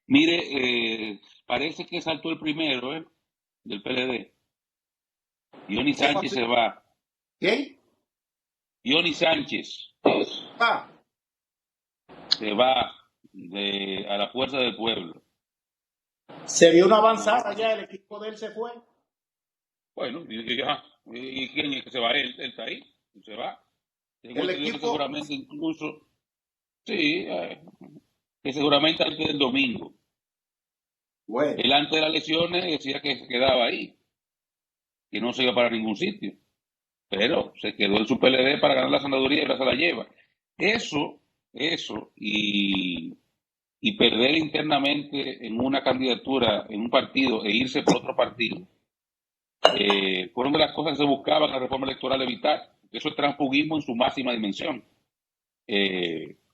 Mire, parece que saltó el primero, del PLD. Dionis ¿Cómo Sánchez así? se va. ¿Quién? Dionis Sánchez Ah, se va a la fuerza del pueblo. se vio una avanzada ya, el equipo de él se fue. Bueno, ¿y quién es que se va? Él está ahí, se va. Tengo El entendido que equipo, seguramente incluso, sí, que seguramente antes del domingo. bueno, Él antes de las elecciones decía que se quedaba ahí, que no se iba para ningún sitio, pero se quedó en su PLD para ganar la senaduría y ahora se la lleva. Eso, y perder internamente en una candidatura, en un partido, e irse por otro partido, fueron de las cosas que se buscaba en la reforma electoral evitar. Eso es transfugismo en su máxima dimensión.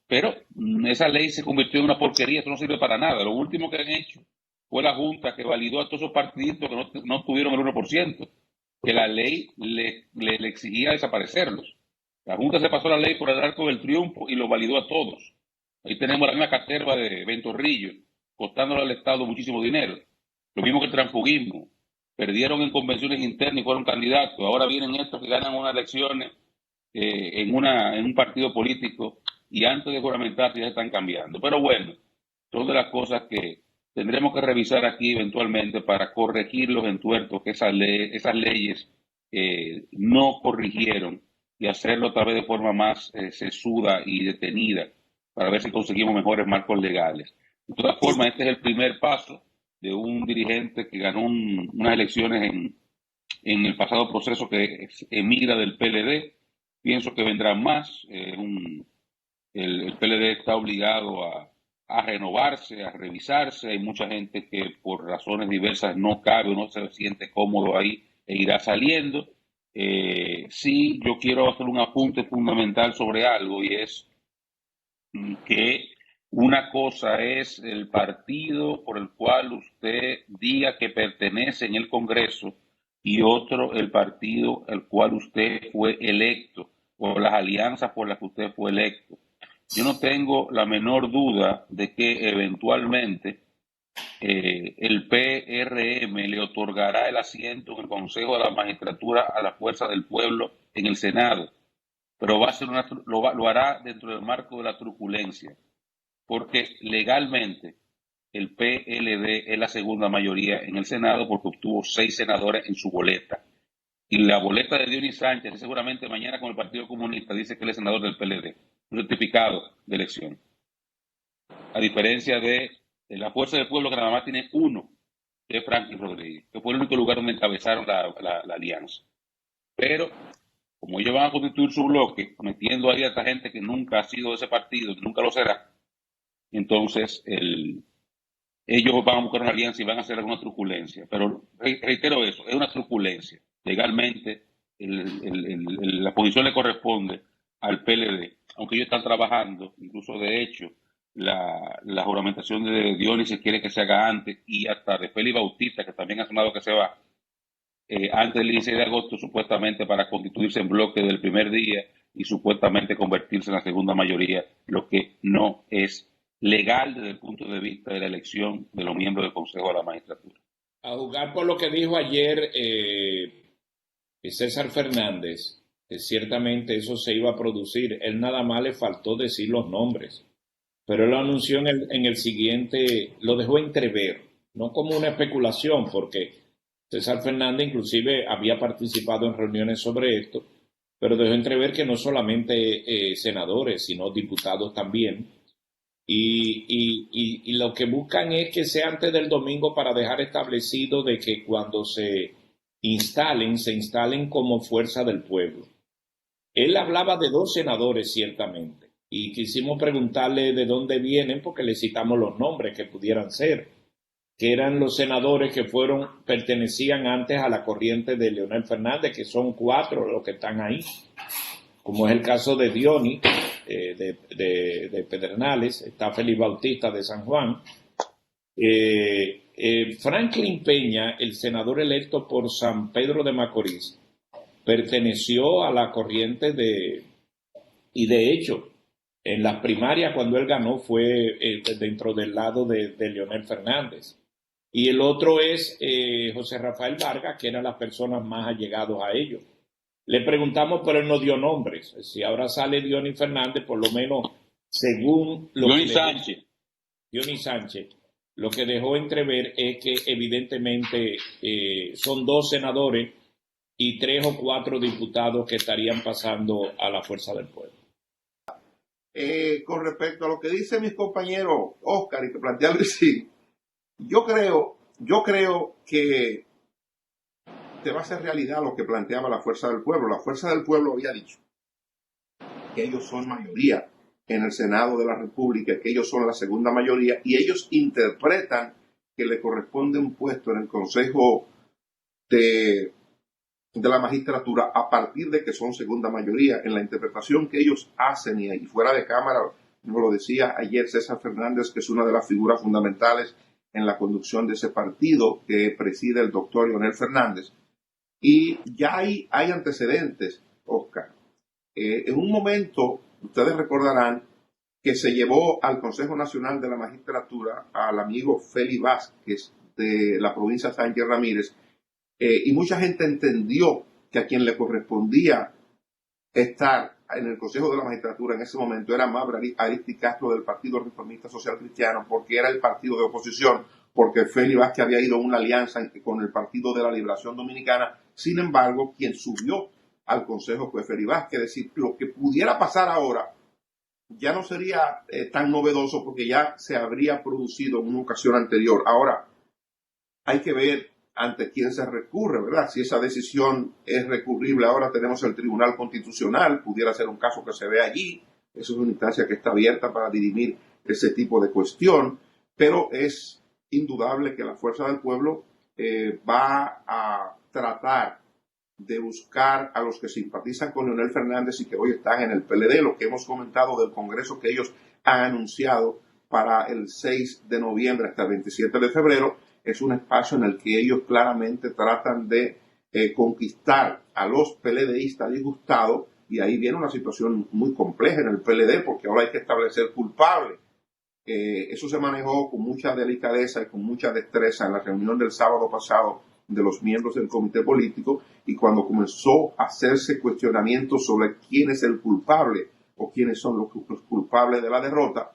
Pero esa ley se convirtió en una porquería, eso no sirve para nada. Lo último que han hecho fue la Junta que validó a todos esos partiditos que no tuvieron el 1%, que la ley le exigía desaparecerlos. La Junta se pasó la ley por el arco del triunfo y lo validó a todos. Ahí tenemos la misma caterva de Ventorrillo, costándole al Estado muchísimo dinero. Lo mismo que el transfugismo. Perdieron en convenciones internas y fueron candidatos. Ahora vienen estos que ganan unas elecciones en un partido político y antes de juramentarse ya están cambiando. Pero bueno, son de las cosas que tendremos que revisar aquí eventualmente para corregir los entuertos que esas leyes no corrigieron y hacerlo otra vez de forma más sesuda y detenida para ver si conseguimos mejores marcos legales. De todas y, formas, este es el primer paso de un dirigente que ganó unas elecciones en el pasado proceso que emigra del PLD. Pienso que vendrán más. El PLD está obligado a renovarse, a revisarse. Hay mucha gente que por razones diversas no cabe o no se siente cómodo ahí e irá saliendo. Sí, yo quiero hacer un apunte fundamental sobre algo y es que una cosa es el partido por el cual usted diga que pertenece en el Congreso y otro el partido al cual usted fue electo o las alianzas por las que usted fue electo. Yo no tengo la menor duda de que eventualmente el PRM le otorgará el asiento en el Consejo de la Magistratura a la Fuerza del Pueblo en el Senado, pero va a ser lo hará dentro del marco de la truculencia, porque legalmente el PLD es la segunda mayoría en el Senado porque obtuvo 6 senadores en su boleta. Y la boleta de Dionis Sánchez, seguramente mañana con el Partido Comunista, dice que él es senador del PLD, un certificado de elección. A diferencia de la Fuerza del Pueblo, que nada más tiene uno, que es Franklin Rodríguez, que fue el único lugar donde encabezaron la alianza. Pero, como ellos van a constituir su bloque, metiendo ahí a esta gente que nunca ha sido de ese partido, que nunca lo será, entonces ellos van a buscar una alianza y van a hacer alguna truculencia. Pero reitero eso, es una truculencia. Legalmente, la posición le corresponde al PLD, aunque ellos están trabajando, incluso de hecho, la juramentación de Dionis se quiere que se haga antes y hasta de Félix Bautista, que también ha sonado que se va, antes del 16 de agosto, supuestamente para constituirse en bloque del primer día y supuestamente convertirse en la segunda mayoría, lo que no es legal desde el punto de vista de la elección de los miembros del Consejo de la Magistratura. A jugar por lo que dijo ayer César Fernández, que ciertamente eso se iba a producir, él nada más le faltó decir los nombres, pero él lo anunció en el siguiente, lo dejó entrever, no como una especulación, porque César Fernández inclusive había participado en reuniones sobre esto, pero dejó entrever que no solamente senadores, sino diputados también, y lo que buscan es que sea antes del domingo para dejar establecido de que cuando se instalen como fuerza del pueblo. Él hablaba de 2 senadores ciertamente y quisimos preguntarle de dónde vienen porque le citamos los nombres que pudieran ser, que eran los senadores que pertenecían antes a la corriente de Leonel Fernández, que son 4 los que están ahí, como es el caso de Dionis, de Pedernales, está Félix Bautista de San Juan, Franklin Peña, el senador electo por San Pedro de Macorís, perteneció a la corriente y de hecho, En las primarias, cuando él ganó, fue dentro del lado de Leonel Fernández. Y el otro es José Rafael Vargas, que eran las personas más allegados a ellos. Le preguntamos, pero él no dio nombres. Si ahora sale Dionis Fernández, por lo menos según lo Dionis Sánchez. Dionis Sánchez, lo que dejó entrever es que evidentemente son 2 senadores y 3 o 4 diputados que estarían pasando a la fuerza del pueblo. Con respecto a lo que dice mis compañeros Oscar y que plantea Luis, yo creo que te va a ser realidad lo que planteaba la Fuerza del Pueblo. La Fuerza del Pueblo había dicho que ellos son mayoría en el Senado de la República, que ellos son la segunda mayoría, y ellos interpretan que le corresponde un puesto en el Consejo de la Magistratura a partir de que son segunda mayoría. En la interpretación que ellos hacen, y fuera de cámara, nos lo decía ayer César Fernández, que es una de las figuras fundamentales en la conducción de ese partido que preside el doctor Leonel Fernández. Y ya hay antecedentes, Oscar. En un momento, ustedes recordarán que se llevó al Consejo Nacional de la Magistratura al amigo Félix Vázquez de la provincia de Sánchez Ramírez, y mucha gente entendió que a quien le correspondía estar en el Consejo de la Magistratura en ese momento era Mabra Aristi Castro del Partido Reformista Social Cristiano, porque era el partido de oposición, porque Félix Vázquez había ido a una alianza con el Partido de la Liberación Dominicana. Sin embargo, quien subió al Consejo fue Félix Vázquez. Es decir, lo que pudiera pasar ahora ya no sería tan novedoso, porque ya se habría producido en una ocasión anterior. Ahora, hay que ver ante quién se recurre, ¿verdad? Si esa decisión es recurrible, ahora tenemos el Tribunal Constitucional, pudiera ser un caso que se ve allí. Eso es una instancia que está abierta para dirimir ese tipo de cuestión, pero es indudable que la Fuerza del Pueblo va a tratar de buscar a los que simpatizan con Leonel Fernández y que hoy están en el PLD, lo que hemos comentado del Congreso que ellos han anunciado para el 6 de noviembre hasta el 27 de febrero, es un espacio en el que ellos claramente tratan de conquistar a los PLDistas disgustados, y ahí viene una situación muy compleja en el PLD, porque ahora hay que establecer culpables. Eso se manejó con mucha delicadeza y con mucha destreza en la reunión del sábado pasado de los miembros del comité político, y cuando comenzó a hacerse cuestionamientos sobre quién es el culpable o quiénes son los culpables de la derrota,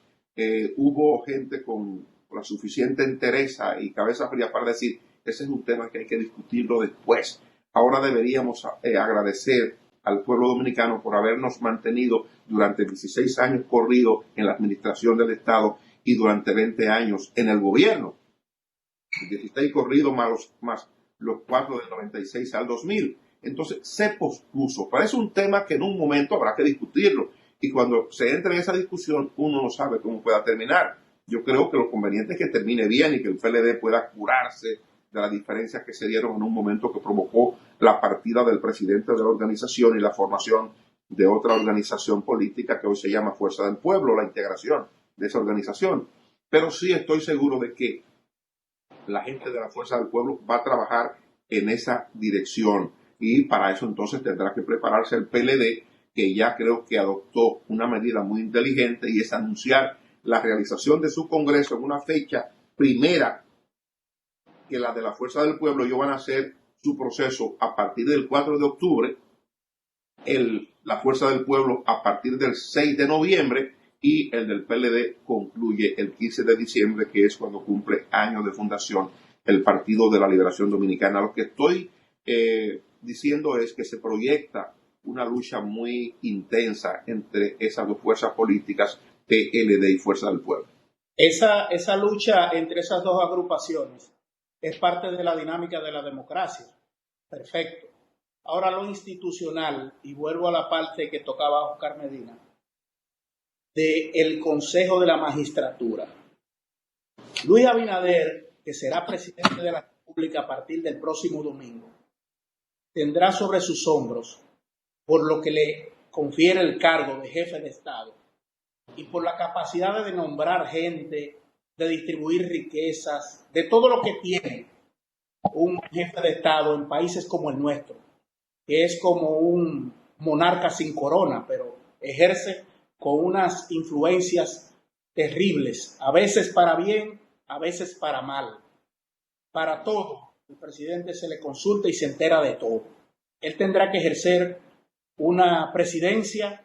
hubo gente con la suficiente entereza y cabeza fría para decir, ese es un tema que hay que discutirlo después. Ahora deberíamos agradecer al pueblo dominicano por habernos mantenido durante 16 años corridos en la administración del Estado y durante 20 años en el gobierno. 16 corridos más los 4 del 96 al 2000. Entonces se pospuso. Parece un tema que en un momento habrá que discutirlo, y cuando se entre en esa discusión uno no sabe cómo pueda terminar. Yo creo que lo conveniente es que termine bien y que el PLD pueda curarse de las diferencias que se dieron en un momento que provocó la partida del presidente de la organización y la formación de otra organización política que hoy se llama Fuerza del Pueblo, la integración de esa organización. Pero sí estoy seguro de que la gente de la Fuerza del Pueblo va a trabajar en esa dirección, y para eso entonces tendrá que prepararse el PLD, que ya creo que adoptó una medida muy inteligente, y es anunciar la realización de su congreso en una fecha primera que la de la Fuerza del Pueblo. Ellos van a hacer su proceso a partir del 4 de octubre, la Fuerza del Pueblo a partir del 6 de noviembre, y el del PLD concluye el 15 de diciembre, que es cuando cumple años de fundación el Partido de la Liberación Dominicana. Lo que estoy diciendo es que se proyecta una lucha muy intensa entre esas dos fuerzas políticas, PLD y Fuerza del Pueblo. Esa lucha entre esas dos agrupaciones es parte de la dinámica de la democracia. Perfecto. Ahora lo institucional, y vuelvo a la parte que tocaba Oscar Medina, del Consejo de la Magistratura. Luis Abinader, que será presidente de la República a partir del próximo domingo, tendrá sobre sus hombros, por lo que le confiere el cargo de jefe de Estado y por la capacidad de nombrar gente, de distribuir riquezas, de todo lo que tiene un jefe de Estado en países como el nuestro, que es como un monarca sin corona, pero ejerce con unas influencias terribles, a veces para bien, a veces para mal. Para todo, el presidente se le consulta y se entera de todo. Él tendrá que ejercer una presidencia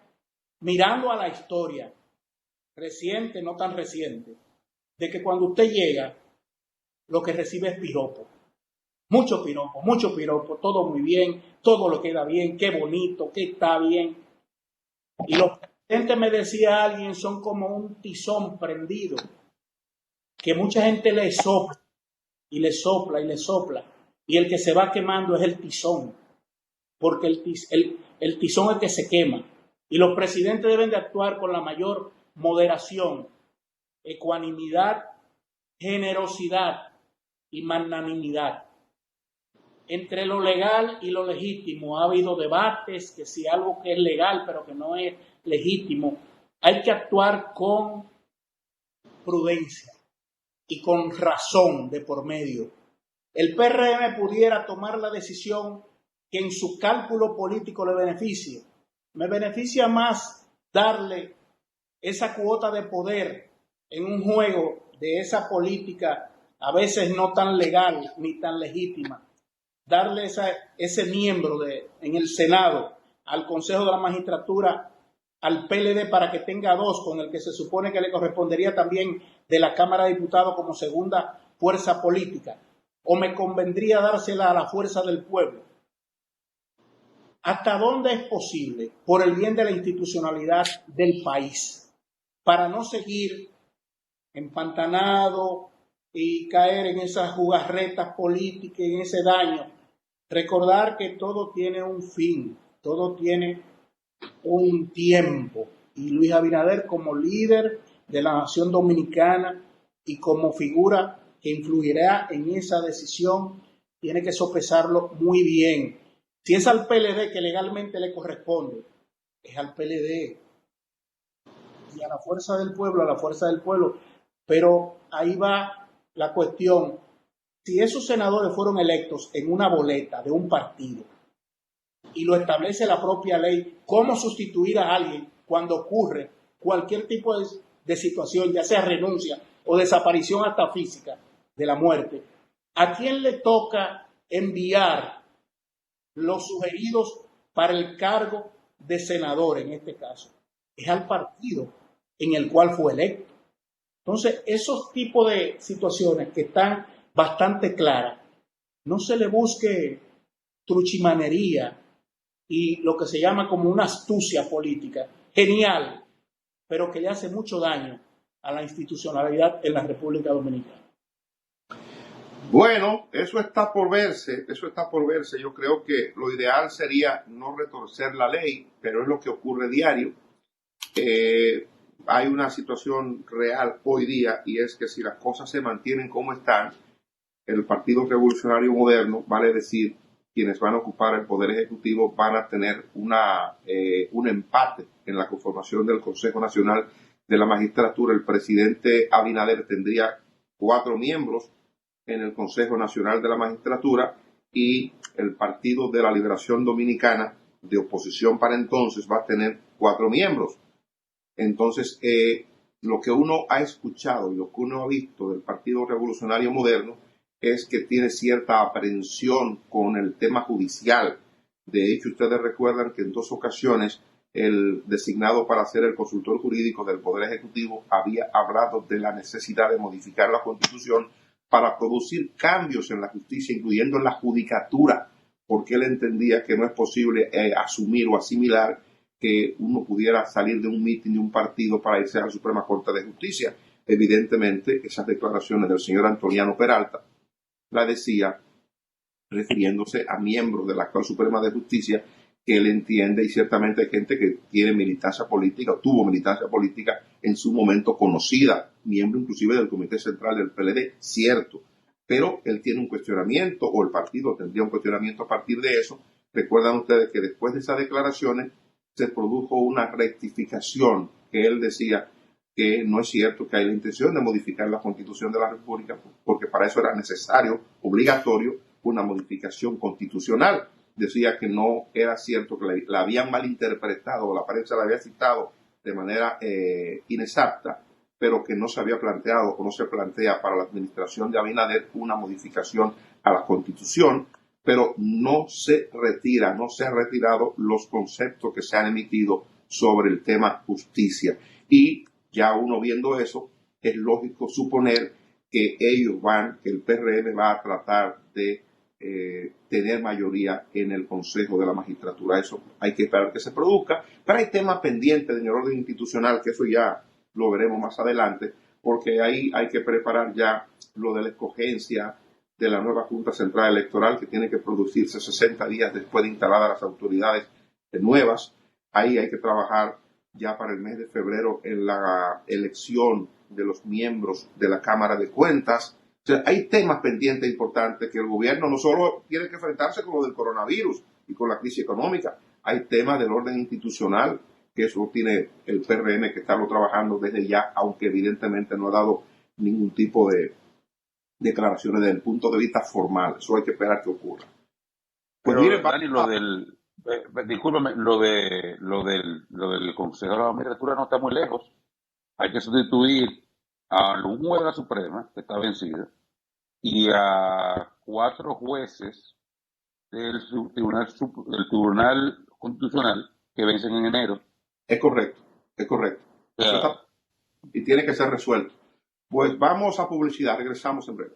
mirando a la historia, reciente, no tan reciente, de que cuando usted llega, lo que recibe es piropo. Mucho piropo, todo muy bien, todo lo queda bien, qué bonito, qué está bien. Y los presidentes, me decía alguien, son como un tizón prendido, que mucha gente le sopla, y le sopla, y le sopla. Y el que se va quemando es el tizón, porque el tizón es el que se quema. Y los presidentes deben de actuar con la mayor moderación, ecuanimidad, generosidad y magnanimidad. Entre lo legal y lo legítimo ha habido debates, que si algo que es legal pero que no es legítimo, hay que actuar con prudencia y con razón de por medio. El PRM pudiera tomar la decisión que en su cálculo político le beneficie. Me beneficia más darle esa cuota de poder en un juego de esa política, a veces no tan legal ni tan legítima, darle ese miembro en el Senado, al Consejo de la Magistratura, al PLD, para que tenga dos, con el que se supone que le correspondería también de la Cámara de Diputados como segunda fuerza política, o me convendría dársela a la fuerza del pueblo. ¿Hasta dónde es posible, por el bien de la institucionalidad del país, para no seguir empantanado y caer en esas jugarretas políticas, en ese daño? Recordar que todo tiene un fin, todo tiene un tiempo. Y Luis Abinader, como líder de la nación dominicana y como figura que influirá en esa decisión, tiene que sopesarlo muy bien. Si es al PLD que legalmente le corresponde, es al PLD. Y a la fuerza del pueblo, a la fuerza del pueblo. Pero ahí va la cuestión. Si esos senadores fueron electos en una boleta de un partido y lo establece la propia ley, ¿cómo sustituir a alguien cuando ocurre cualquier tipo de situación, ya sea renuncia o desaparición hasta física de la muerte? ¿A quién le toca enviar los sugeridos para el cargo de senador en este caso? Es al partido en el cual fue electo. Entonces, esos tipos de situaciones que están bastante claras, no se le busque truchimanería y lo que se llama como una astucia política, genial, pero que le hace mucho daño a la institucionalidad en la República Dominicana. Bueno, eso está por verse. Yo creo que lo ideal sería no retorcer la ley, pero es lo que ocurre diario. Hay una situación real hoy día, y es que si las cosas se mantienen como están, el Partido Revolucionario Moderno, vale decir, quienes van a ocupar el Poder Ejecutivo, van a tener un empate en la conformación del Consejo Nacional de la Magistratura. El presidente Abinader tendría 4 miembros en el Consejo Nacional de la Magistratura y el Partido de la Liberación Dominicana, de oposición para entonces, va a tener 4 miembros. Entonces, lo que uno ha escuchado y lo que uno ha visto del Partido Revolucionario Moderno es que tiene cierta aprensión con el tema judicial. De hecho, ustedes recuerdan que en 2 ocasiones el designado para ser el consultor jurídico del Poder Ejecutivo había hablado de la necesidad de modificar la Constitución para producir cambios en la justicia, incluyendo en la judicatura, porque él entendía que no es posible asumir o asimilar que uno pudiera salir de un mitin de un partido para irse a la Suprema Corte de Justicia. Evidentemente, esas declaraciones del señor Antoniano Peralta la decía refiriéndose a miembros de la actual Suprema de Justicia que él entiende, y ciertamente hay gente que tiene militancia política o tuvo militancia política en su momento conocida, miembro inclusive del Comité Central del PLD, cierto, pero él tiene un cuestionamiento, o el partido tendría un cuestionamiento a partir de eso. Recuerdan ustedes que después de esas declaraciones se produjo una rectificación, que él decía que no es cierto, que hay la intención de modificar la Constitución de la República, porque para eso era necesario, obligatorio, una modificación constitucional. Decía que no era cierto, que la habían malinterpretado, o la prensa la había citado de manera inexacta, pero que no se había planteado o no se plantea para la administración de Abinader una modificación a la Constitución, pero no se han retirado los conceptos que se han emitido sobre el tema justicia. Y ya uno viendo eso, es lógico suponer que que el PRM va a tratar de tener mayoría en el Consejo de la Magistratura. Eso hay que esperar que se produzca, pero hay temas pendientes de orden institucional, que eso ya lo veremos más adelante, porque ahí hay que preparar ya lo de la escogencia de la nueva Junta Central Electoral, que tiene que producirse 60 días después de instaladas las autoridades nuevas. Ahí hay que trabajar ya para el mes de febrero en la elección de los miembros de la Cámara de Cuentas. O sea, hay temas pendientes importantes que el gobierno no solo tiene que enfrentarse con lo del coronavirus y con la crisis económica, hay temas del orden institucional, que eso tiene el PRM que estarlo trabajando desde ya, aunque evidentemente no ha dado ningún tipo de declaraciones desde el punto de vista formal. Eso hay que esperar que ocurra. Pues pero, mire, Dani, discúlpame, lo del Consejo de la Magistratura no está muy lejos. Hay que sustituir a un juez de la Suprema, que está vencida, y a 4 jueces del Tribunal Constitucional que vencen en enero. es correcto. O sea, Eso está, y tiene que ser resuelto. Pues vamos a publicidad, regresamos en breve.